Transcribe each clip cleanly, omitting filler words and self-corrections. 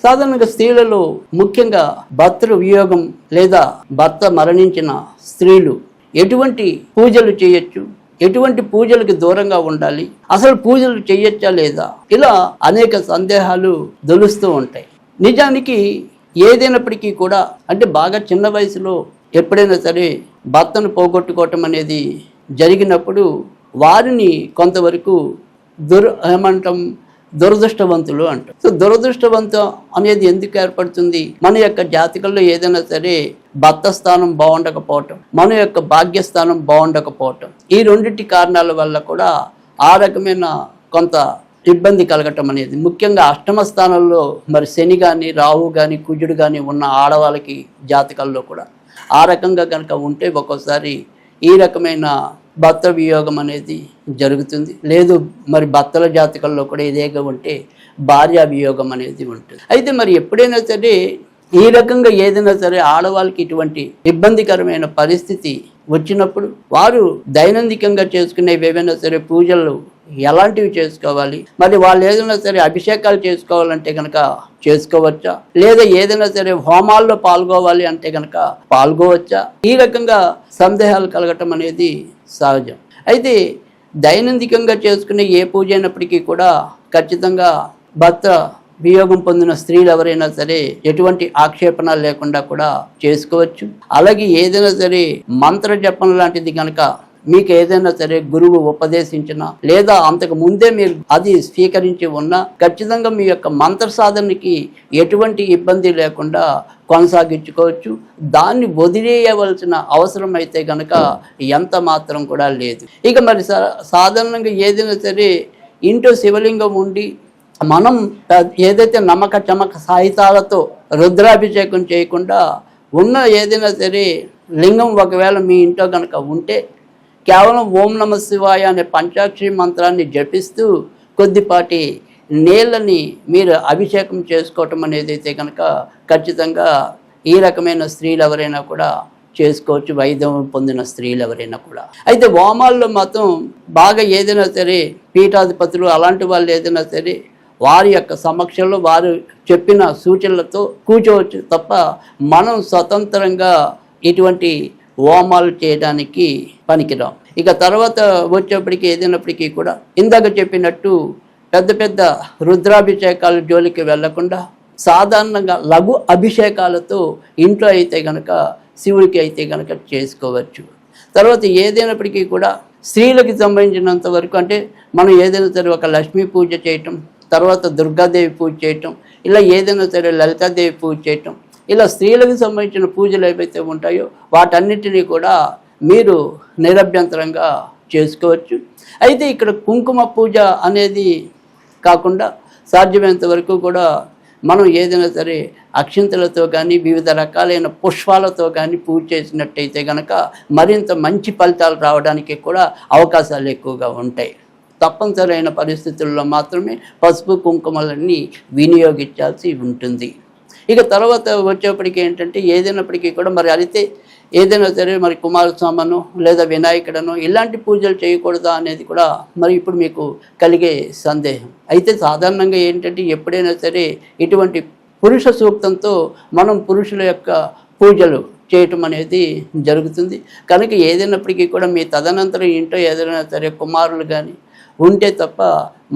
సాధారణంగా స్త్రీలలో ముఖ్యంగా భర్తృ వియోగం లేదా భర్త మరణించిన స్త్రీలు ఎటువంటి పూజలు చేయొచ్చు, ఎటువంటి పూజలకు దూరంగా ఉండాలి, అసలు పూజలు చేయొచ్చా లేదా, ఇలా అనేక సందేహాలు దొలుస్తూ ఉంటాయి. నిజానికి ఏదైనప్పటికీ కూడా అంటే బాగా చిన్న వయసులో ఎప్పుడైనా సరే భర్తను పోగొట్టుకోవటం అనేది జరిగినప్పుడు వారిని కొంతవరకు దురదృష్టవంతులు అంటారు. సో దురదృష్టవంతం అనేది ఎందుకు ఏర్పడుతుంది? మన యొక్క జాతకంలో ఏదైనా సరే భర్త స్థానం బాగుండకపోవటం, మన యొక్క భాగ్యస్థానం బాగుండకపోవటం, ఈ రెండింటి కారణాల వల్ల కూడా ఆ రకమైన కొంత ఇబ్బంది కలగటం అనేది, ముఖ్యంగా అష్టమ స్థానంలో మరి శని కానీ రాహు కానీ కుజుడు కానీ ఉన్న ఆడవాళ్ళకి జాతకాల్లో కూడా ఆ రకంగా కనుక ఉంటే ఒక్కోసారి ఈ రకమైన భర్త వియోగం అనేది జరుగుతుంది. లేదు మరి భర్తల జాతకంలో కూడా ఇదేగా ఉంటే భార్య వియోగం అనేది ఉంటుంది. అయితే మరి ఎప్పుడైనా సరే ఈ రకంగా ఏదైనా సరే ఆడవాళ్ళకి ఇటువంటి ఇబ్బందికరమైన పరిస్థితి వచ్చినప్పుడు వారు దైనందికంగా చేసుకునేవి ఏవైనా సరే పూజలు ఎలాంటివి చేసుకోవాలి, మరి వాళ్ళు ఏదైనా సరే అభిషేకాలు చేసుకోవాలంటే కనుక చేసుకోవచ్చా, లేదా ఏదైనా సరే హోమాల్లో పాల్గొవాలి అంటే కనుక పాల్గొవచ్చా, ఈ రకంగా సందేహాలు కలగటం అనేది సహజం. అయితే దైనందికంగా చేసుకునే ఏ పూజ అయినప్పటికీ కూడా ఖచ్చితంగా భర్త వియోగం పొందిన స్త్రీలు ఎవరైనా సరే ఎటువంటి ఆక్షేపణ లేకుండా కూడా చేసుకోవచ్చు. అలాగే ఏదైనా సరే మంత్ర జపం లాంటిది కనుక మీకు ఏదైనా సరే గురువు ఉపదేశించినా లేదా అంతకు ముందే మీరు అది స్వీకరించి ఉన్నా ఖచ్చితంగా మీ యొక్క మంత్ర సాధనకి ఎటువంటి ఇబ్బంది లేకుండా కొనసాగించుకోవచ్చు. దాన్ని వదిలేయవలసిన అవసరం అయితే కనుక ఎంత మాత్రం కూడా లేదు. ఇక మరి సాధారణంగా ఏదైనా సరే ఇంట్లో శివలింగం ఉండి మనం ఏదైతే నమ్మక చమక సాహితాలతో రుద్రాభిషేకం చేయకుండా ఉన్న ఏదైనా సరే లింగం ఒకవేళ మీ ఇంట్లో కనుక ఉంటే కేవలం ఓం నమ శివాయ అనే పంచాక్షరి మంత్రాన్ని జపిస్తూ కొద్దిపాటి నీళ్ళని మీరు అభిషేకం చేసుకోవటం అనేది అయితే కనుక ఖచ్చితంగా ఈ రకమైన స్త్రీలు ఎవరైనా కూడా చేసుకోవచ్చు, వైద్యం పొందిన స్త్రీలు ఎవరైనా కూడా. అయితే హోమాల్లో మాత్రం బాగా ఏదైనా సరే పీఠాధిపతులు అలాంటి వాళ్ళు ఏదైనా సరే వారి యొక్క సమక్షంలో వారు చెప్పిన సూచనలతో కూర్చోవచ్చు తప్ప మనం స్వతంత్రంగా ఇటువంటి హోమాలు చేయడానికి పనికిరాం. ఇక తర్వాత వచ్చేప్పటికీ ఏదైనప్పటికీ కూడా ఇందాక చెప్పినట్టు పెద్ద పెద్ద రుద్రాభిషేకాల జోలికి వెళ్లకుండా సాధారణంగా లఘు అభిషేకాలతో ఇంట్లో అయితే కనుక శివుడికి అయితే కనుక చేసుకోవచ్చు. తర్వాత ఏదైనప్పటికీ కూడా స్త్రీలకి సంబంధించినంత వరకు అంటే మనం ఏదైనా సరే ఒక లక్ష్మీ పూజ చేయటం, తర్వాత దుర్గాదేవి పూజ చేయటం, ఇలా ఏదైనా సరే లలితాదేవి పూజ చేయటం, ఇలా స్త్రీలకు సంబంధించిన పూజలు ఏవైతే ఉంటాయో వాటన్నిటినీ కూడా మీరు నిరభ్యంతరంగా చేసుకోవచ్చు. అయితే ఇక్కడ కుంకుమ పూజ అనేది కాకుండా సాధ్యమైనంత వరకు కూడా మనం ఏదైనా సరే అక్షింతలతో కానీ వివిధ రకాలైన పుష్పాలతో కానీ పూజ చేసినట్టయితే కనుక మరింత మంచి ఫలితాలు రావడానికి కూడా అవకాశాలు ఎక్కువగా ఉంటాయి. తప్పనిసరైన పరిస్థితుల్లో మాత్రమే పసుపు కుంకుమలన్నీ వినియోగించాల్సి ఉంటుంది. ఇక తర్వాత వచ్చేప్పటికీ ఏంటంటే ఏదైనప్పటికీ కూడా మరి అయితే ఏదైనా సరే మరి కుమారస్వామను లేదా వినాయకుడను ఇలాంటి పూజలు చేయకూడదా అనేది కూడా మరి ఇప్పుడు మీకు కలిగే సందేహం. అయితే సాధారణంగా ఏంటంటే ఎప్పుడైనా సరే ఇటువంటి పురుష సూక్తంతో మనం పురుషుల యొక్క పూజలు చేయటం అనేది జరుగుతుంది. కనుక ఏదైనప్పటికీ కూడా మీ తదనంతరం ఇంట్లో ఏదైనా సరే కుమారులు కానీ ఉంటే తప్ప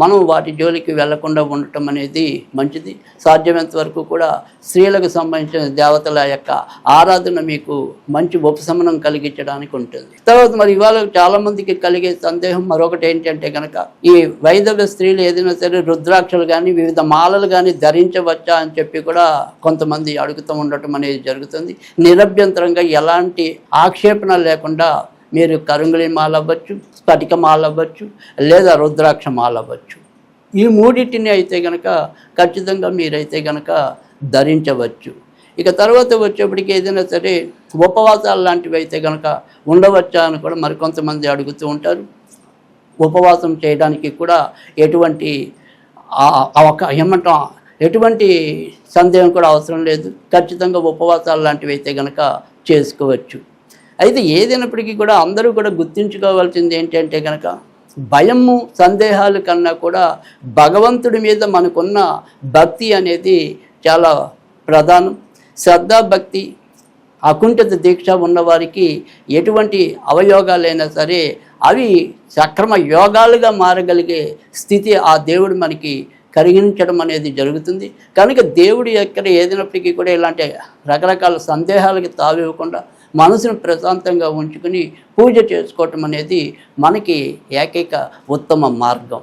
మనం వాటి జోలికి వెళ్లకుండా ఉండటం అనేది మంచిది. సాధ్యమైనంత వరకు కూడా స్త్రీలకు సంబంధించిన దేవతల యొక్క ఆరాధన మీకు మంచి ఉపశమనం కలిగించడానికి ఉంటుంది. తర్వాత మరి ఇవాళ చాలామందికి కలిగే సందేహం మరొకటి ఏంటంటే కనుక ఈ వైదవ్య స్త్రీలు ఏదైనా సరే రుద్రాక్షలు కానీ వివిధ మాలలు కానీ ధరించవచ్చా అని చెప్పి కూడా కొంతమంది అడుగుతూ ఉండటం అనేది జరుగుతుంది. నిరభ్యంతరంగా ఎలాంటి ఆక్షేపణ లేకుండా మీరు కరుంగళి మాల అవ్వచ్చు, స్ఫటిక మాల అవ్వచ్చు, లేదా రుద్రాక్ష మాల అవ్వచ్చు. ఈ మూడింటిని అయితే కనుక ఖచ్చితంగా మీరైతే కనుక ధరించవచ్చు. ఇక తర్వాత వచ్చేప్పటికి ఏదైనా సరే ఉపవాసాలు లాంటివి అయితే కనుక ఉండవచ్చా అని కూడా మరికొంతమంది అడుగుతూ ఉంటారు. ఉపవాసం చేయడానికి కూడా ఎటువంటి ఎటువంటి సందేహం కూడా అవసరం లేదు. ఖచ్చితంగా ఉపవాసాలు లాంటివి అయితే కనుక చేసుకోవచ్చు. అయితే ఏదైనప్పటికీ కూడా అందరూ కూడా గుర్తుంచుకోవాల్సింది ఏంటంటే కనుక భయము సందేహాలు కన్నా కూడా భగవంతుడి మీద మనకున్న భక్తి అనేది చాలా ప్రధానం. శ్రద్ధ భక్తి అకుంఠిత దీక్ష ఉన్నవారికి ఎటువంటి అవయోగాలైనా సరే అవి సక్రమ యోగాలుగా మారగలిగే స్థితి ఆ దేవుడు మనకి కలిగించడం అనేది జరుగుతుంది. కనుక దేవుడి ఎక్కడ ఏదైనప్పటికీ కూడా ఇలాంటి రకరకాల సందేహాలకి తావివ్వకుండా మనసును ప్రశాంతంగా ఉంచుకుని పూజ చేసుకోవటం అనేది మనకి ఏకైక ఉత్తమ మార్గం.